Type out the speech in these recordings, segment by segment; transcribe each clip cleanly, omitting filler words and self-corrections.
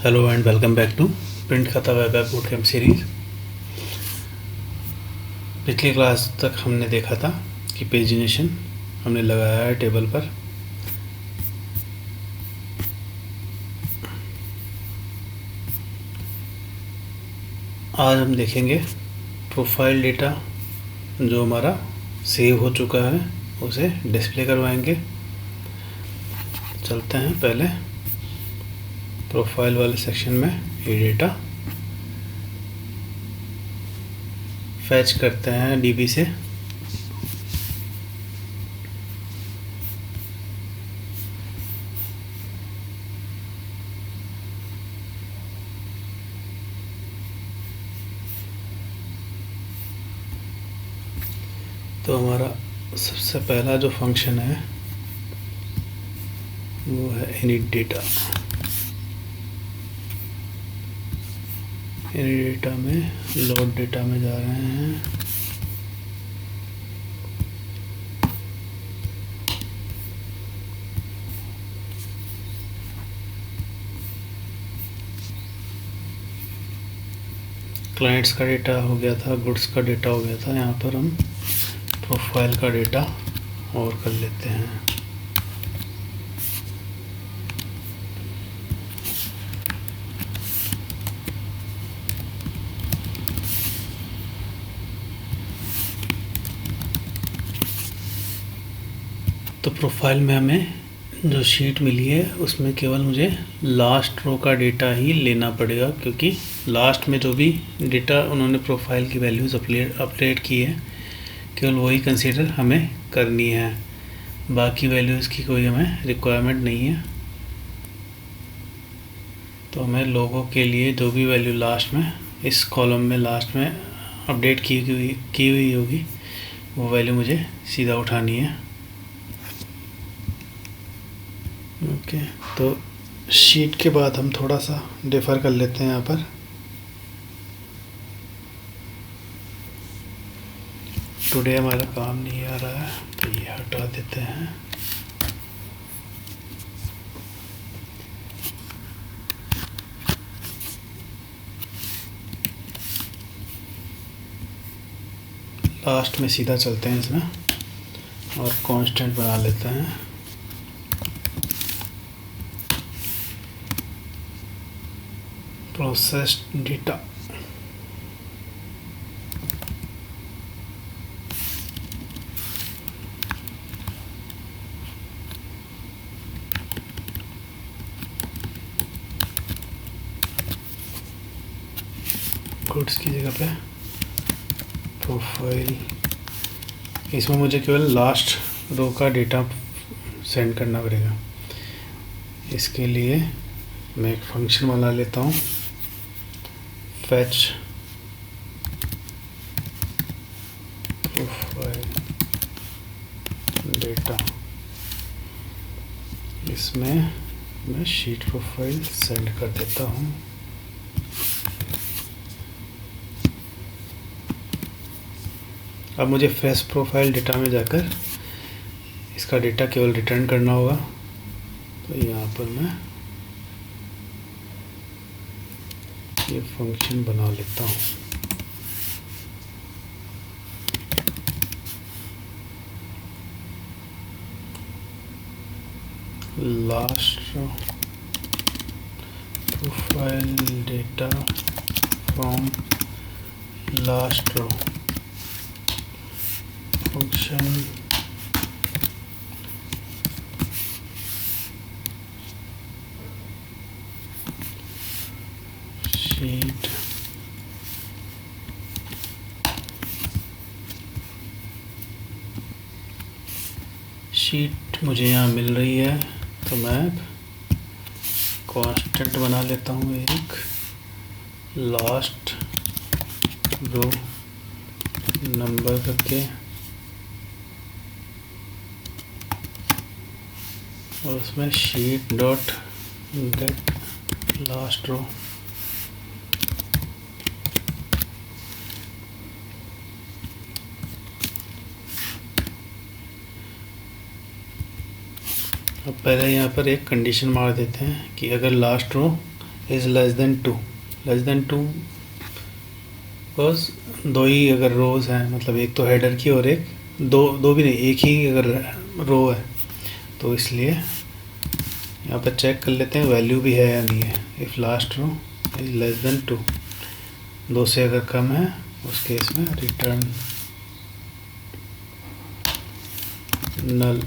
Hello and welcome back to print खाता web app boot camp series. पिछली class तक हमने देखा था कि पेजिनेशन हमने लगाया है टेबल पर। आज हम देखेंगे प्रोफाइल डेटा जो हमारा सेव हो चुका है उसे डिस्प्ले करवाएंगे। चलते हैं पहले प्रोफाइल वाले सेक्शन में। ये डेटा फैच करते हैं डीबी से। तो हमारा सबसे पहला जो फंक्शन है वो है इनिट डेटा। इनिट डेटा में लोड डेटा में जा रहे हैं। क्लाइंट्स का डेटा हो गया था, गुड्स का डेटा हो गया था। यहाँ पर हम प्रोफाइल का डेटा और कर लेते हैं। तो प्रोफाइल में हमें जो शीट मिली है उसमें केवल मुझे लास्ट रो का डेटा ही लेना पड़ेगा, क्योंकि लास्ट में जो भी डेटा उन्होंने प्रोफाइल की वैल्यूज़ अपडेट की है केवल वही कंसीडर हमें करनी है। बाकी वैल्यूज़ की कोई हमें रिक्वायरमेंट नहीं है। तो हमें लोगों के लिए जो भी वैल्यू लास्ट में इस कॉलम में लास्ट में अपडेट की हुई होगी वो वैल्यू मुझे सीधा उठानी है। ओके, तो शीट के बाद हम थोड़ा सा डिफ़र कर लेते हैं। यहाँ पर टुडे हमारा काम नहीं आ रहा है तो ये हटा देते हैं। लास्ट में सीधा चलते हैं इसमें और कांस्टेंट बना लेते हैं। प्रोसेस्ड डेटा गुड्स की जगह पे प्रोफाइल। इसमें मुझे केवल लास्ट रो का डेटा सेंड करना पड़ेगा। इसके लिए मैं एक फंक्शन बना लेता हूँ, फैच प्रोफाइल डेटा। इसमें मैं शीट प्रोफाइल सेंड कर देता हूँ। अब मुझे फ्रेश प्रोफाइल डेटा में जाकर इसका डेटा केवल रिटर्न करना होगा। तो यहाँ पर मैं ये फंक्शन बना लेता हूँ। Last row profile data from last row function sheet sheet मुझे यहाँ मिल रही है तो मैं कांस्टेंट बना लेता हूँ एक लास्ट रो नंबर करके, और उसमें sheet dot get last row. अब पहले यहाँ पर एक कंडीशन मार देते हैं कि अगर last row is less than two because दो ही अगर रोज़ हैं, मतलब एक तो हेडर की और एक दो भी नहीं, एक ही अगर रो है, तो इसलिए यहाँ पर चेक कर लेते हैं वैल्यू भी है या नहीं है। If last row is less than 2, 2 से अगर कम है उस केस में रिटर्न नल।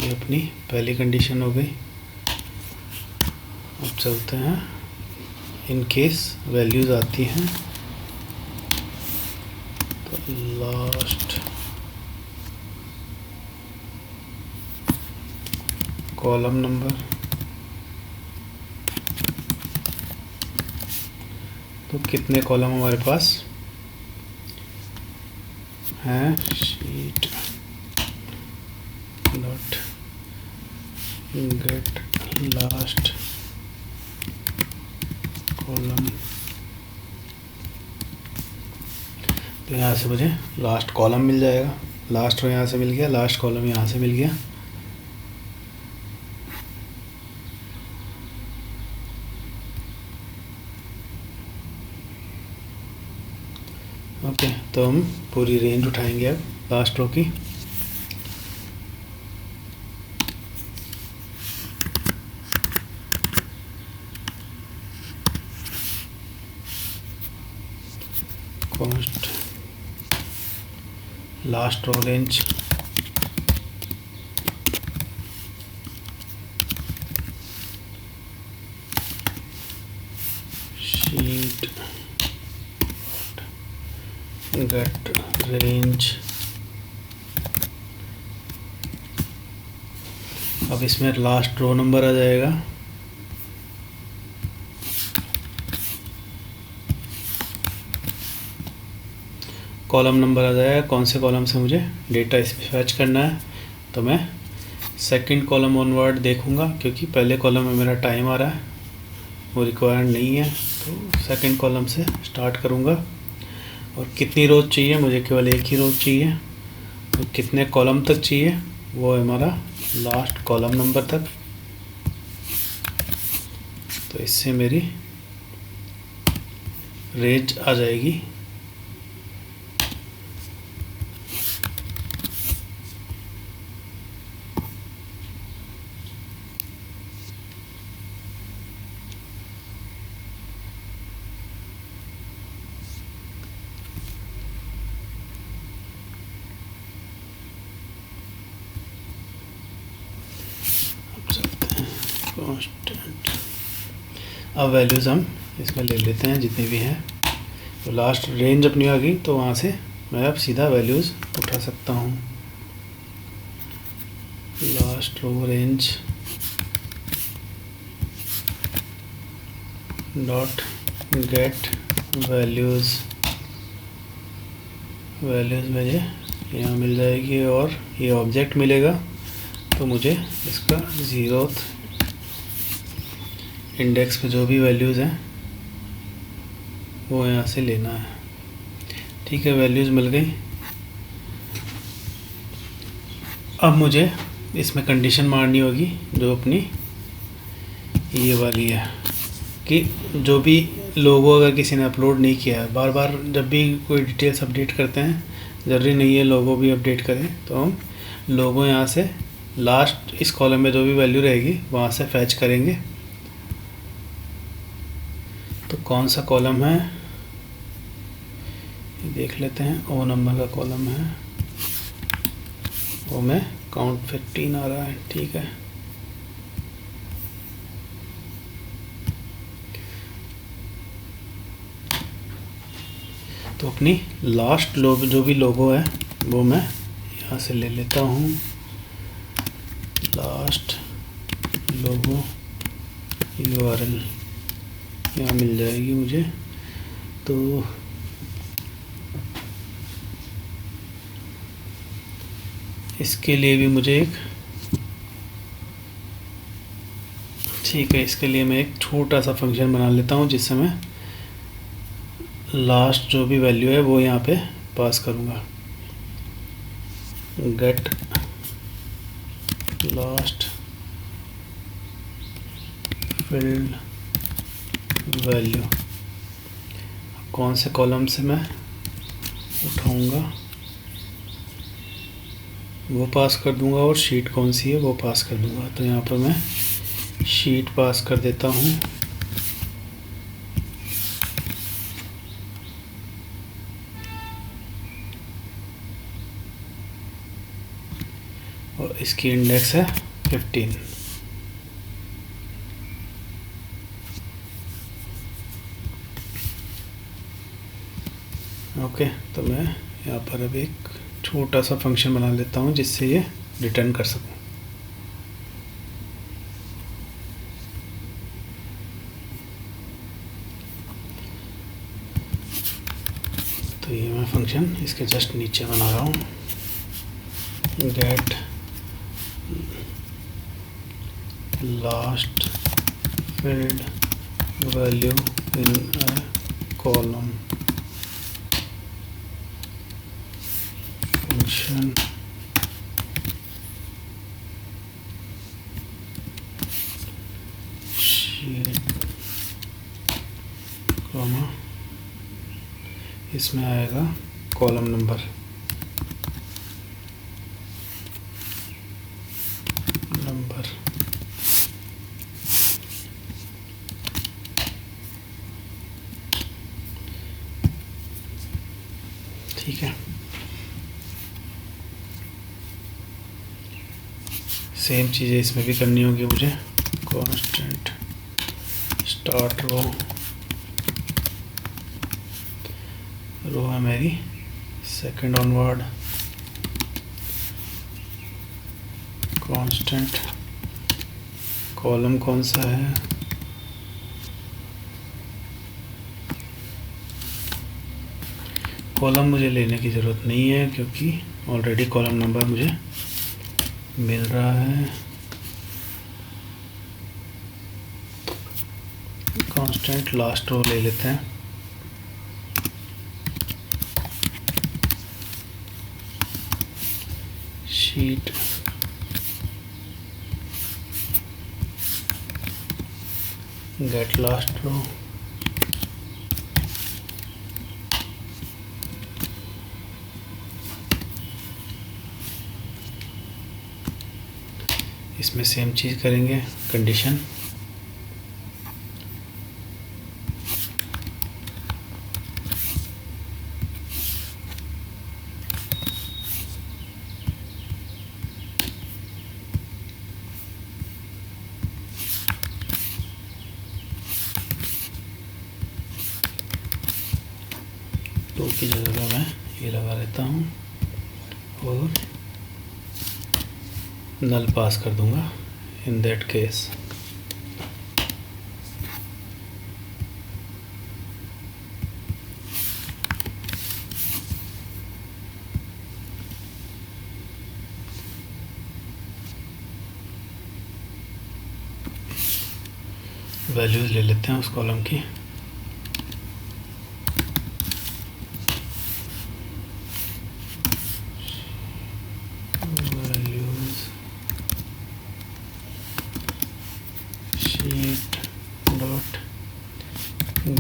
ये अपनी पहली कंडीशन हो गई। अब चलते हैं, इन केस वैल्यूज़ आती हैं तो लास्ट कॉलम नंबर, तो कितने कॉलम हमारे पास हैं, sheet dot get last column. तो यहाँ से मुझे लास्ट कॉलम मिल जाएगा, लास्ट रो यहाँ से मिल गया, लास्ट कॉलम यहाँ से मिल गया। ओके, तो हम पूरी रेंज उठाएंगे अब लास्ट रो की। Const last row range sheet get range. अब इसमें लास्ट रो नंबर आ जाएगा, कॉलम नंबर आ जाएगा, कौन से कॉलम से मुझे डेटा इसमें फैच करना है। तो मैं सेकंड कॉलम ऑनवर्ड देखूंगा, क्योंकि पहले कॉलम में मेरा टाइम आ रहा है, वो रिक्वायर्ड नहीं है, तो सेकंड कॉलम से स्टार्ट करूंगा। और कितनी रोज चाहिए, मुझे केवल एक ही रोज चाहिए। तो कितने कॉलम तक चाहिए, वो है हमारा लास्ट कॉलम नंबर तक। तो इससे मेरी रेंज आ जाएगी कांस्टेंट। अब वैल्यूज़ हम इसमें ले लेते हैं जितनी भी हैं। तो लास्ट रेंज अपनी आ गई, तो वहाँ से मैं अब सीधा वैल्यूज़ उठा सकता हूँ। Last row range dot get values, values मुझे यहाँ मिल जाएगी और ये ऑब्जेक्ट मिलेगा। तो मुझे इसका 0th इंडेक्स पे जो भी वैल्यूज़ हैं वो यहाँ से लेना है। ठीक है, वैल्यूज़ मिल गई। अब मुझे इसमें कंडीशन मारनी होगी जो अपनी ये वाली है, कि जो भी लोगो अगर किसी ने अपलोड नहीं किया है, बार बार जब भी कोई डिटेल्स अपडेट करते हैं, ज़रूरी नहीं है लोगो भी अपडेट करें, तो हम लोगो यहाँ से लास्ट इस कॉलम में जो भी वैल्यू रहेगी वहाँ से फैच करेंगे। तो कौन सा कॉलम है देख लेते हैं। ओ नंबर का कॉलम है, वो में काउंट 15 आ रहा है। ठीक है, तो अपनी लास्ट लोगो जो भी लोगो है वो मैं यहाँ से ले लेता हूँ। लास्ट लोगो URL यहाँ मिल जाएगी मुझे। तो इसके लिए भी मुझे एक, ठीक है, इसके लिए मैं एक छोटा सा फंक्शन बना लेता हूँ जिससे मैं लास्ट जो भी वैल्यू है वो यहाँ पे पास करूँगा। गेट लास्ट फील्ड वैल्यू, कौन से कॉलम से मैं उठाऊंगा वो पास कर दूंगा, और शीट कौन सी है वो पास कर दूंगा। तो यहाँ पर मैं शीट पास कर देता हूँ। और इसकी इंडेक्स है 15। ओके, तो मैं यहाँ पर अब एक छोटा सा फंक्शन बना लेता हूँ जिससे ये रिटर्न कर सकूँ। तो ये मैं फंक्शन इसके जस्ट नीचे बना रहा हूँ, get last field value in a column function sheet comma, इसमें आएगा कॉलम नंबर ठीक है। सेम चीज़ें इसमें भी करनी होगी मुझे। कांस्टेंट स्टार्ट रो है मेरी सेकंड ऑनवर्ड, कांस्टेंट कॉलम कौन सा है, कॉलम मुझे लेने की ज़रूरत नहीं है क्योंकि ऑलरेडी कॉलम नंबर मुझे मिल रहा है। कांस्टेंट लास्ट रो ले लेते हैं। शीट गेट लास्ट रो, इसमें सेम चीज़ करेंगे, कंडीशन तो की जगह मैं ये लगा लेता हूँ और नल पास कर दूंगा इन दैट केस। वैल्यूज ले लेते हैं उस कॉलम की।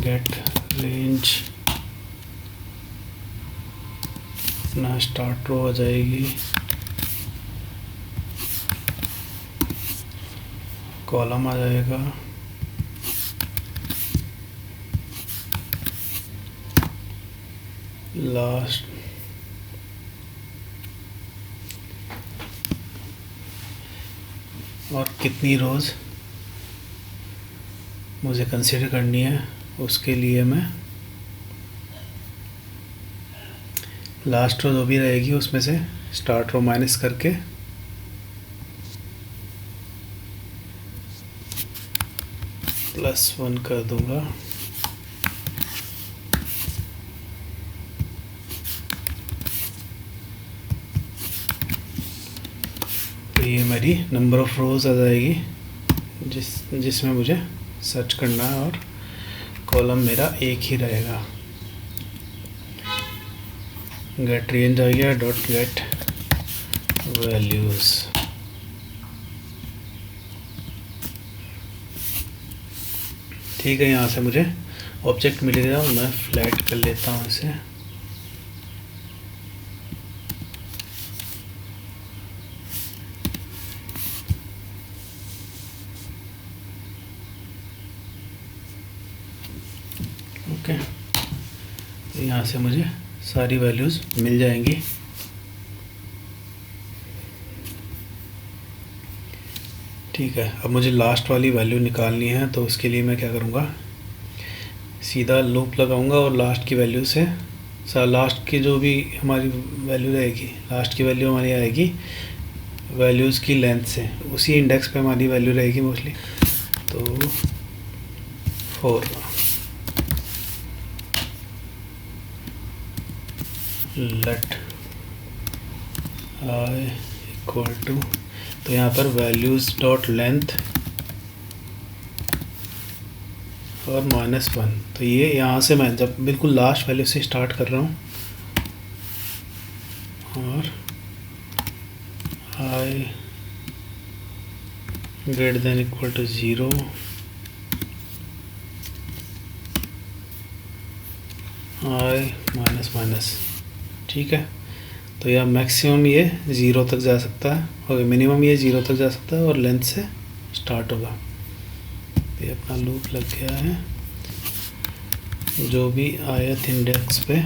गेट रेंज अपना स्टार्ट रो आ जाएगी, कॉलम आ जाएगा, लास्ट और कितनी रोज़ मुझे कंसीडर करनी है उसके लिए मैं लास्ट रो जो भी रहेगी उसमें से स्टार्ट रो माइनस करके +1 कर दूंगा। तो ये मेरी नंबर ऑफ रोज़ आ जाएगी जिसमें मुझे सर्च करना है, और कॉलम मेरा एक ही रहेगा। गेट रेंज आ गया, डॉट गेट वैल्यूज़। ठीक है, यहाँ से मुझे ऑब्जेक्ट मिल गया, मैं फ्लैट कर लेता हूँ इसे। ओके, तो यहाँ से मुझे सारी वैल्यूज़ मिल जाएंगी। ठीक है, अब मुझे लास्ट वाली वैल्यू निकालनी है, तो उसके लिए मैं क्या करूँगा, सीधा लूप लगाऊंगा और लास्ट की वैल्यू से लास्ट की जो भी हमारी वैल्यू रहेगी, लास्ट की वैल्यू हमारी आएगी वैल्यूज़ की लेंथ से, उसी इंडेक्स पे हमारी वैल्यू रहेगी मोस्टली। तो 4 लेट आई इक्वल टू, तो यहाँ पर वैल्यूज़ डॉट लेंथ और -1। तो ये यहाँ से मैं जब बिल्कुल लास्ट वैल्यू से स्टार्ट कर रहा हूँ और i greater than equal to 0, i minus. ठीक है, तो यह मैक्सिमम ये 0 तक जा सकता है और मिनिमम ये 0 तक जा सकता है और लेंथ से स्टार्ट होगा। ये अपना लूप लग गया है। जो भी ith इंडेक्स पे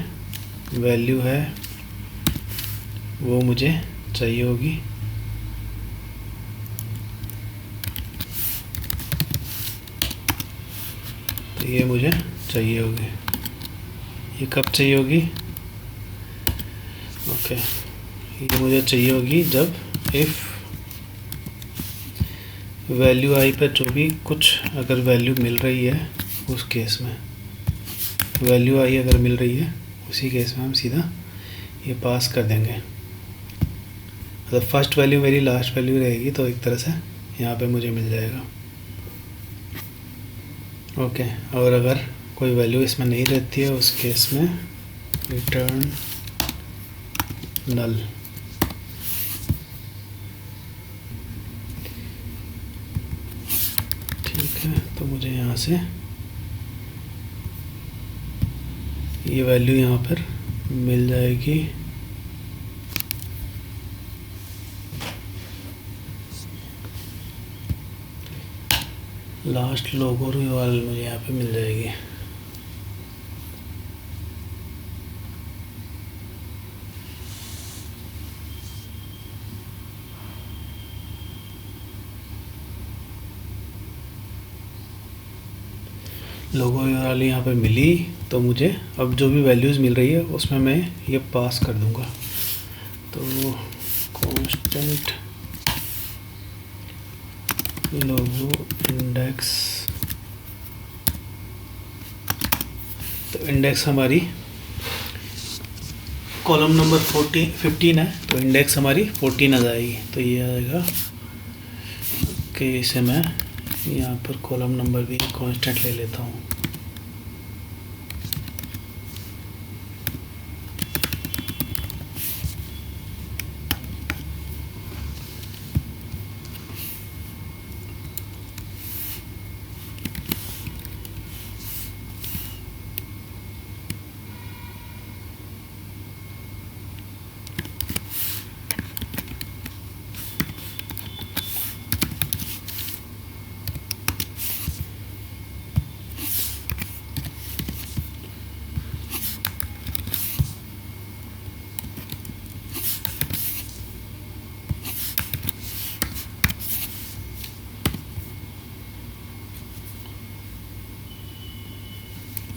वैल्यू है वो मुझे चाहिए होगी। तो ये मुझे चाहिए होगी। ये कब चाहिए होगी? ओके, ये मुझे चाहिए होगी जब इफ़ वैल्यू आई पर जो भी कुछ अगर वैल्यू मिल रही है उस केस में, वैल्यू आई अगर मिल रही है उसी केस में हम सीधा ये पास कर देंगे। मतलब फर्स्ट वैल्यू मेरी लास्ट वैल्यू रहेगी तो एक तरह से यहाँ पे मुझे मिल जाएगा। ओके, और अगर कोई वैल्यू इसमें नहीं रहती है उस केस में रिटर्न नल। ठीक है, तो मुझे यहाँ से ये वैल्यू यहाँ पर मिल जाएगी। लास्ट लोगो वाली मुझे यहाँ पे मिल जाएगी। लोगो वाली यहाँ पे मिली तो मुझे अब जो भी वैल्यूज़ मिल रही है उसमें मैं ये पास कर दूँगा। तो कांस्टेंट लोगो इंडेक्स, तो इंडेक्स हमारी कॉलम नंबर 15 है तो इंडेक्स हमारी 14 आ जाएगी। तो ये आएगा कि इसे मैं यहाँ पर कॉलम नंबर भी कांस्टेंट ले लेता हूँ।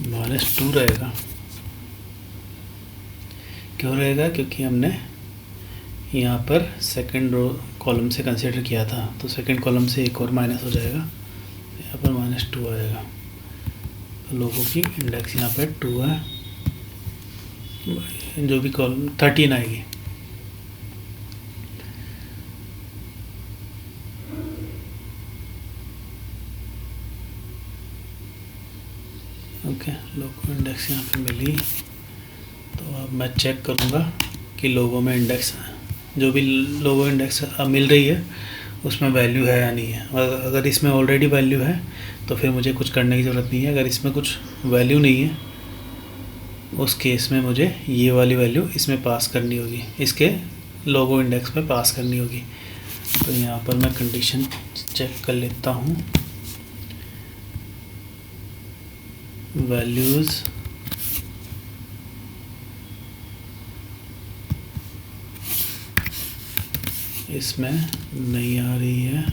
-2 रहेगा। क्यों रहेगा? क्योंकि हमने यहाँ पर सेकंड रो कॉलम से कंसीडर किया था तो सेकंड कॉलम से एक और माइनस हो जाएगा, यहाँ पर -2 आएगा। तो लोगों की इंडेक्स यहाँ पर 2 है, जो भी कॉलम 13 आएगी। ओके, लोगो इंडेक्स यहाँ पे मिली। तो अब मैं चेक करूँगा कि लोगो में इंडेक्स, जो भी लोगो इंडेक्स मिल रही है उसमें वैल्यू है या नहीं है। और अगर इसमें ऑलरेडी वैल्यू है तो फिर मुझे कुछ करने की ज़रूरत नहीं है। अगर इसमें कुछ वैल्यू नहीं है उस केस में मुझे ये वाली वैल्यू इसमें पास करनी होगी, इसके लोगो इंडेक्स में पास करनी होगी। तो यहाँ पर मैं कंडीशन चेक कर लेता हूँ, वैल्यूज़ इसमें नहीं आ रही है।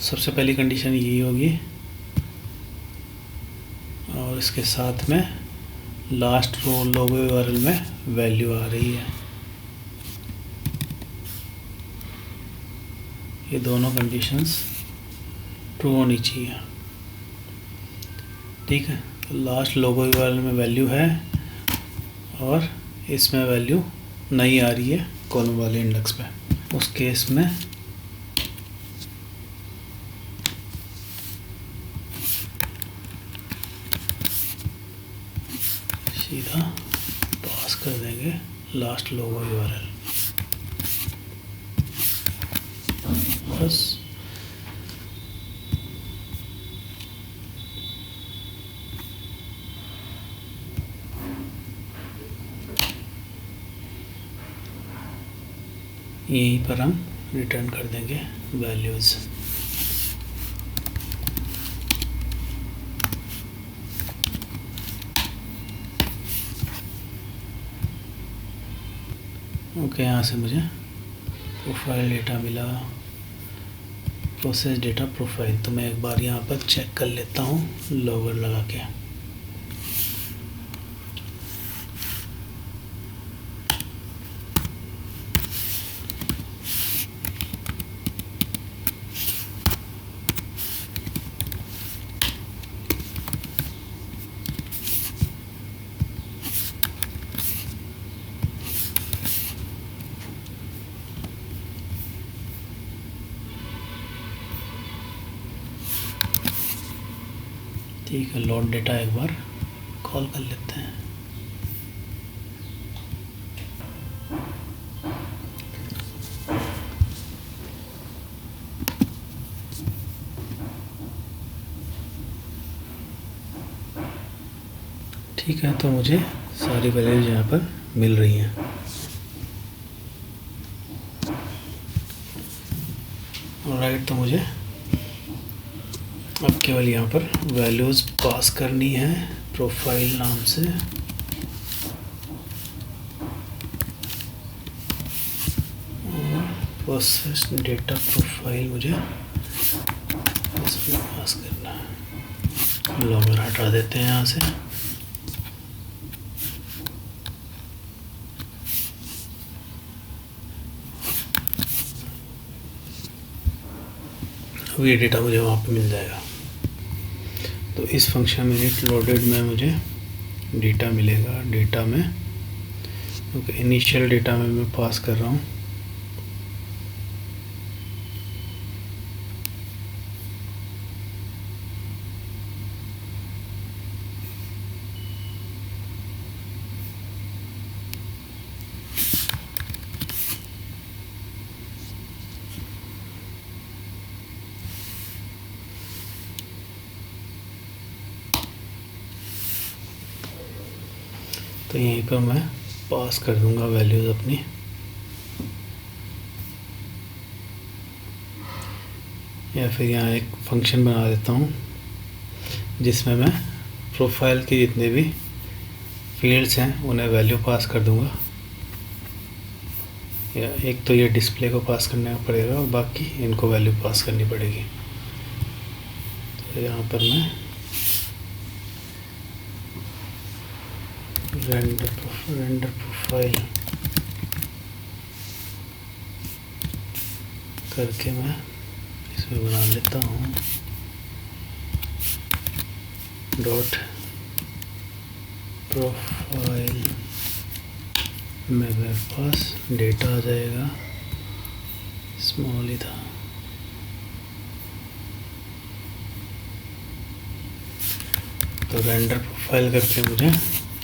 सबसे पहली कंडीशन यही होगी और इसके साथ में लास्ट रो लोगो यूआरएल में वैल्यू आ रही है। ये दोनों कंडीशंस ट्रू होनी चाहिए। ठीक है, तो लास्ट लोगो यूआरएल में वैल्यू है और इसमें वैल्यू नहीं आ रही है कॉलम वाले इंडेक्स पे। उस केस में सीधा पास कर देंगे लास्ट लोगो यूआरएल। बस यहीं पर हम रिटर्न कर देंगे वैल्यूज़। ओके, यहाँ से मुझे प्रोफाइल डेटा मिला, प्रोसेस डेटा प्रोफाइल। तो मैं एक बार यहाँ पर चेक कर लेता हूँ लॉगर लगा के। ठीक है, लोड डेटा एक बार कॉल कर लेते हैं। ठीक है, तो मुझे सारी वैल्यूज यहाँ पर मिल रही हैं। ऑलराइट, तो मुझे अब केवल यहाँ पर वैल्यूज़ पास करनी है प्रोफाइल नाम से। और प्रोसेस डेटा प्रोफाइल मुझे इसमें पास करना है। लॉगर हटा देते हैं यहाँ से। अब ये डेटा मुझे वहाँ पे मिल जाएगा। तो इस फंक्शन में इट लोडेड में मुझे डेटा मिलेगा। डेटा में क्योंकि इनिशियल डेटा में मैं पास कर रहा हूँ तो यहीं पर मैं पास कर दूंगा वैल्यूज़ अपनी। या फिर यहाँ एक फंक्शन बना देता हूँ जिसमें मैं प्रोफाइल के जितने भी फील्ड्स हैं उन्हें वैल्यू पास कर दूंगा। या एक तो ये डिस्प्ले को पास करना पड़ेगा और बाकी इनको वैल्यू पास करनी पड़ेगी। तो यहाँ पर मैं रेंडर प्रोफाइल करके मैं इसमें बना लेता हूँ डॉट प्रोफाइल में मेरे पास डेटा आ जाएगा। स्मॉल ही था। तो रेंडर प्रोफाइल करके मुझे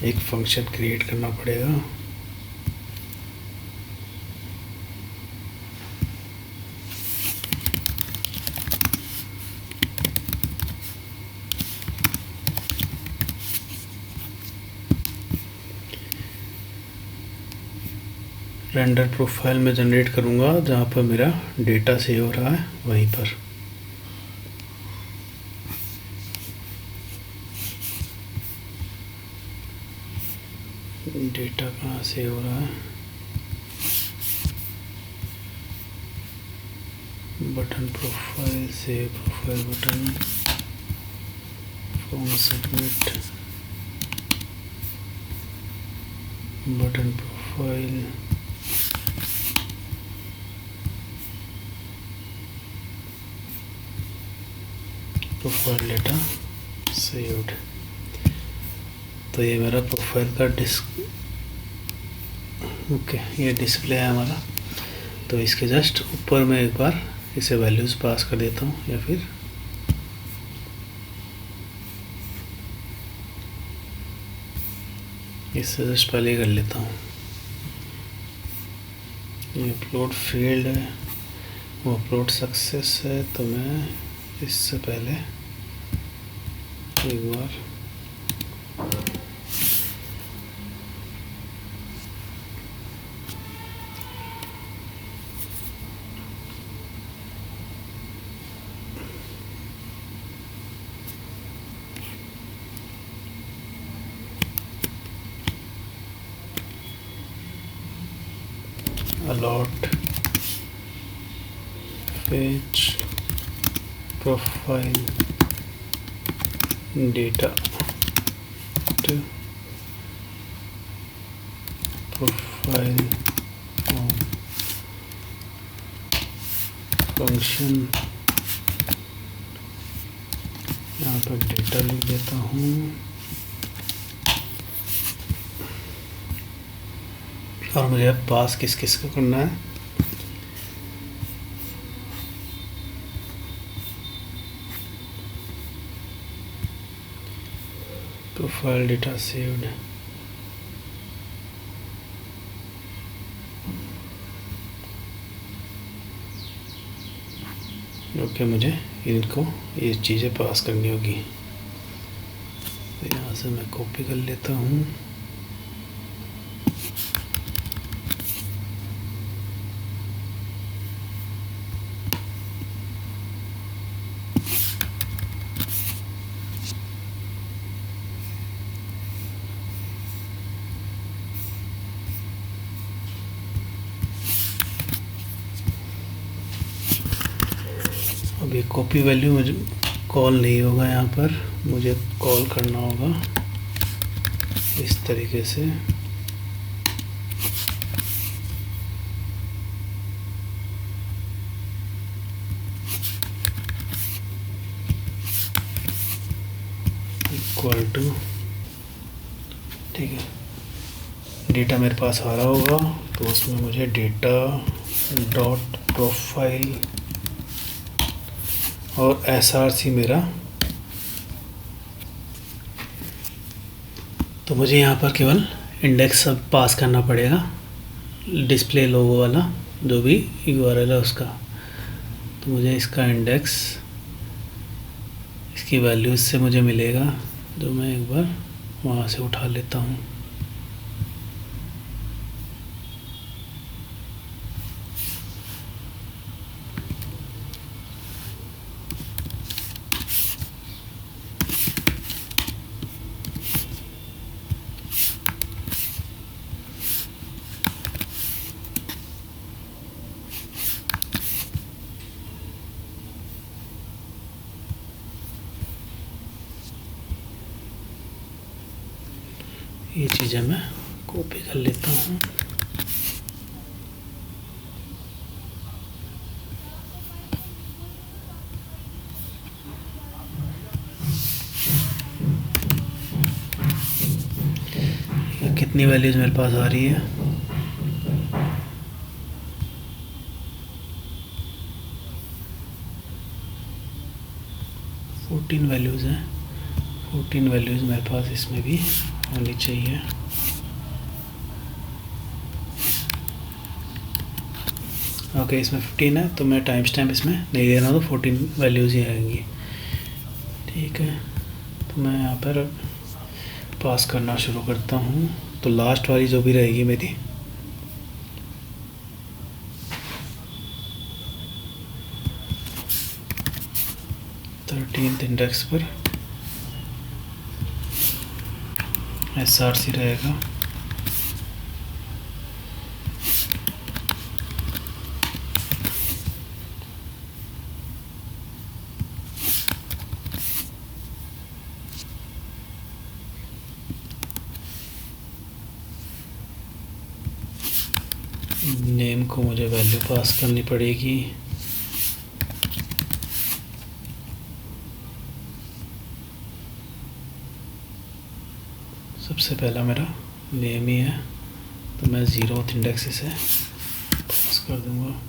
एक फंक्शन क्रिएट करना पड़ेगा। रेंडर प्रोफाइल में जनरेट करूँगा जहाँ पर मेरा डेटा सेव हो रहा है वहीं पर। डेटा कहाँ सेव हो रहा है, button profile, save profile button, form submit, button profile, profile data saved. तो ये मेरा प्रोफाइल का ओके, ये डिस्प्ले है हमारा। तो इसके जस्ट ऊपर मैं एक बार इसे वैल्यूज़ पास कर देता हूँ, या फिर इससे जस्ट पहले कर लेता हूँ। ये अपलोड फेल्ड है, वो अपलोड सक्सेस है, तो मैं इससे पहले एक बार allot page profile data to profile function, यहाँ पर डेटा लिख देता हूँ। और मुझे अब पास किस किस का करना है, प्रोफाइल डेटा सेव्ड, ओके। मुझे इनको ये चीज़ें पास करनी होगी। तो यहाँ से मैं कॉपी कर लेता हूँ। अब ये कॉपी वैल्यू मुझे कॉल नहीं होगा, यहाँ पर मुझे कॉल करना होगा इस तरीके से। इक्वल टू, ठीक है, डेटा मेरे पास आ रहा होगा, तो उसमें मुझे डेटा डॉट प्रोफाइल और SRC मेरा, तो मुझे यहाँ पर केवल इंडेक्स अब पास करना पड़ेगा, डिस्प्ले लोगो वाला जो भी URL है उसका। तो मुझे इसका इंडेक्स, इसकी वैल्यूज से मुझे मिलेगा, जो मैं एक बार वहाँ से उठा लेता हूँ। ये चीज़ें मैं कॉपी कर लेता हूँ। ये कितनी वैल्यूज मेरे पास आ रही है, फोर्टीन वैल्यूज़ हैं। 14 वैल्यूज़ मेरे पास इसमें भी होनी चाहिए। ओके, इसमें 15 है, तो मैं टाइम स्टैम्प इसमें नहीं दे रहा हूँ, तो 14 वैल्यूज़ ही आएंगी। ठीक है, तो मैं यहाँ पर पास करना शुरू करता हूँ। तो लास्ट वाली जो भी रहेगी मेरी, 15th इंडेक्स पर SRC रहेगा। नेम को मुझे वैल्यू पास करनी पड़ेगी। सबसे पहला मेरा नेम ही है, तो मैं 0th इंडेक्स से पास कर दूंगा।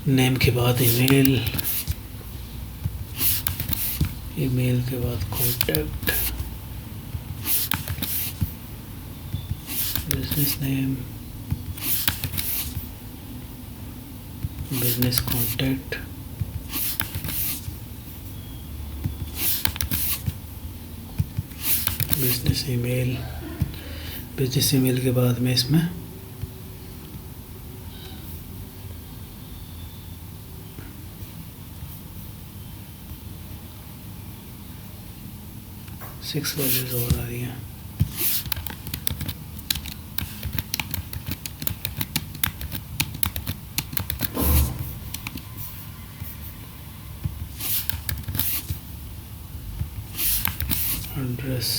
नेम के बाद ईमेल, ईमेल के बाद contact, business name, business contact, business email. Business email के बाद में इसमें सिक्स वैल्यूज और आ रही हैं। Address,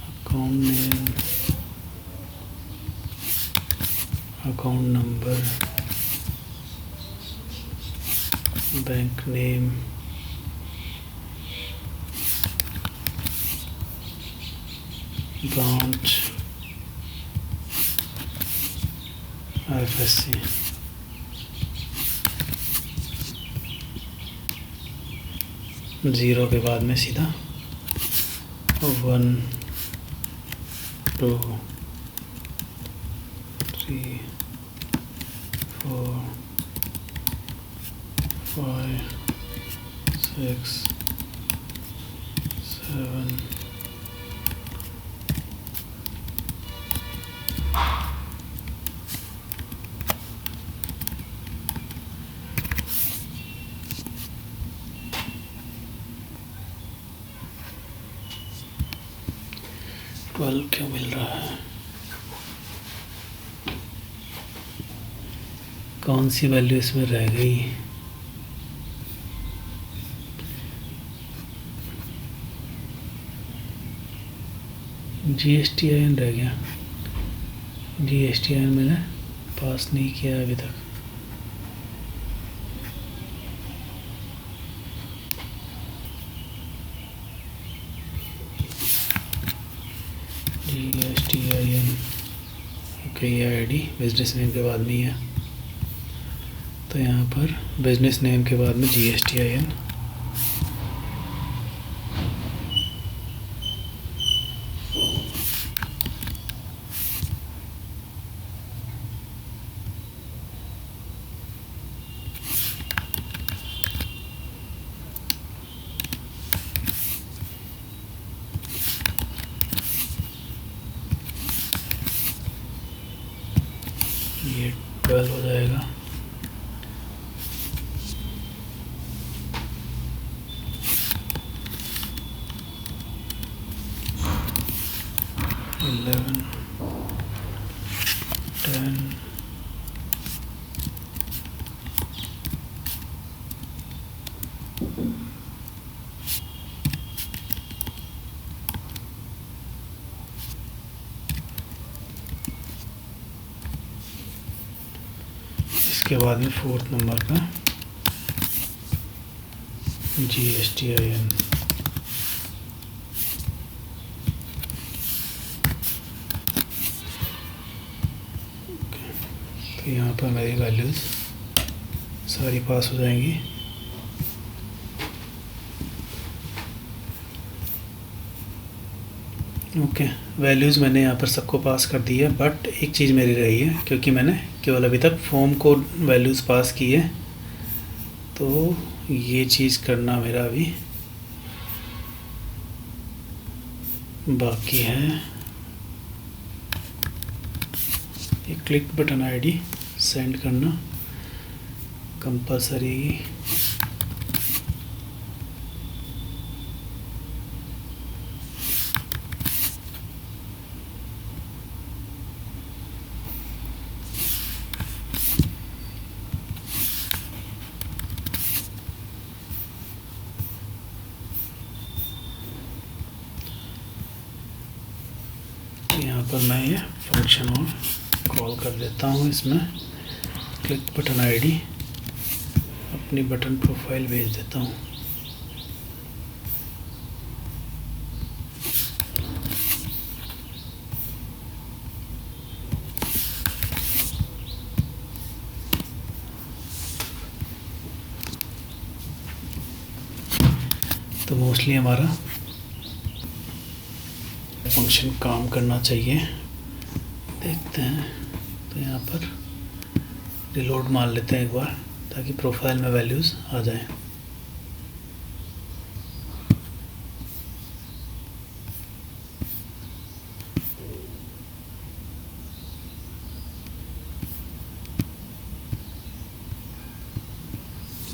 account name, account number, bank name, branch, IFSC। Zero के बाद में सीधा 1 2 3 4 5 6 7 12 क्यों मिल रहा है? कौन सी वैल्यू इसमें रह गई? GSTIN रह गया। GSTIN मैंने पास नहीं किया अभी तक। GSTIN ओके, ये आईडी बिजनेस नेम के बाद में ही है, तो यहाँ पर बिजनेस नेम के बाद में GSTIN। ये 12 हो जाएगा। इलेवन 10 इसके बाद में 4th नंबर का GSTIN। तो यहाँ पर मेरी वैल्यूज़ सारी पास हो जाएंगी। ओके, वैल्यूज़ मैंने यहाँ पर सबको पास कर दी है, बट एक चीज़ मेरी रही है, क्योंकि मैंने केवल अभी तक फॉर्म को वैल्यूज़ पास की है, तो ये चीज़ करना मेरा अभी बाकी है ये क्लिक बटन आईडी सेंड करना कंपलसरी। यहाँ पर मैं ये फंक्शन और कॉल कर देता हूँ। इसमें क्लिक बटन आईडी अपनी बटन प्रोफाइल भेज देता हूँ। तो मोस्टली हमारा फंक्शन काम करना चाहिए। देखते हैं, तो यहाँ पर रिलोड मार लेते हैं एक बार ताकि प्रोफाइल में वैल्यूज़ आ जाएं।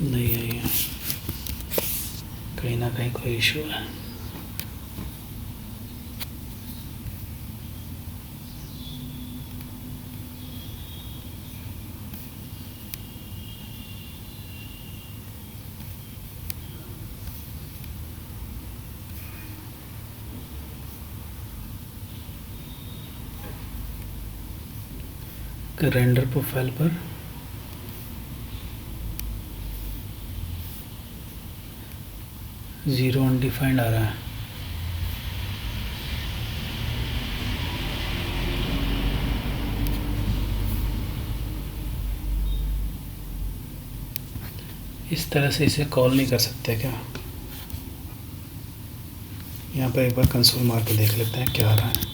नहीं है ये, कहीं ना कहीं कोई इशू है। रेंडर प्रोफाइल पर ज़ीरो अनडिफाइंड आ रहा है। इस तरह से इसे कॉल नहीं कर सकते क्या? यहाँ पर एक बार कंसोल मार के देख लेते हैं क्या आ रहा है।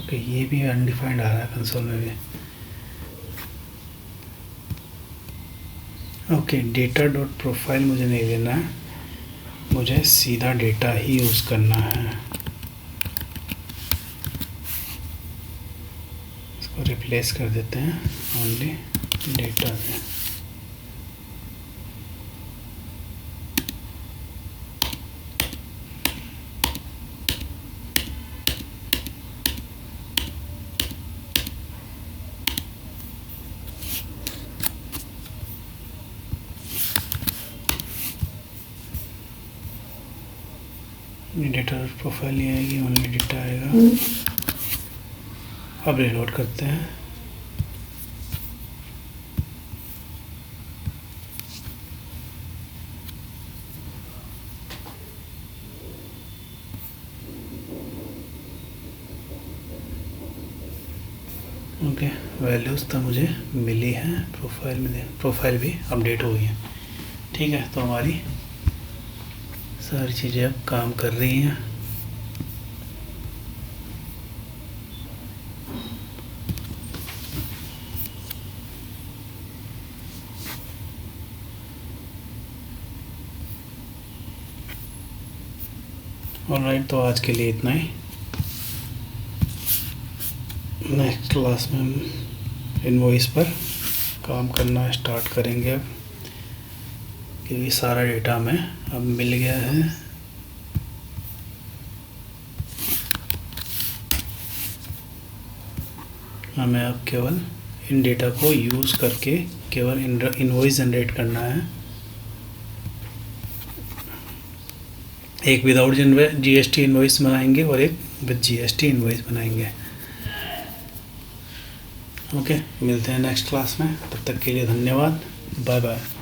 ओके, ये भी अनडिफाइंड आ रहा है कंसोल में भी। ओके, डेटा डॉट प्रोफाइल मुझे नहीं लेना है, मुझे सीधा डेटा ही यूज़ करना है। इसको रिप्लेस कर देते हैं ओनली डेटा से। डेटा प्रोफाइल नहीं आएगी, ओनली डेटा आएगा। अब रिलोड करते हैं। ओके, वैल्यूज़ तो मुझे मिली हैं प्रोफाइल में, प्रोफाइल भी अपडेट हो गई है। ठीक है, तो हमारी सारी चीज़ें अब काम कर रही हैं। ऑलराइट, तो आज के लिए इतना ही। नेक्स्ट क्लास में हम इनवॉइस पर काम करना स्टार्ट करेंगे अब, क्योंकि सारा डेटा हमें अब मिल गया है। हमें अब केवल इन डेटा को यूज़ करके केवल इनवॉइस जनरेट करना है। एक विदाउट जीएसटी इनवॉइस बनाएंगे और एक विद जीएसटी इनवॉइस बनाएंगे। ओके, मिलते हैं नेक्स्ट क्लास में। तब तक के लिए धन्यवाद। Bye bye.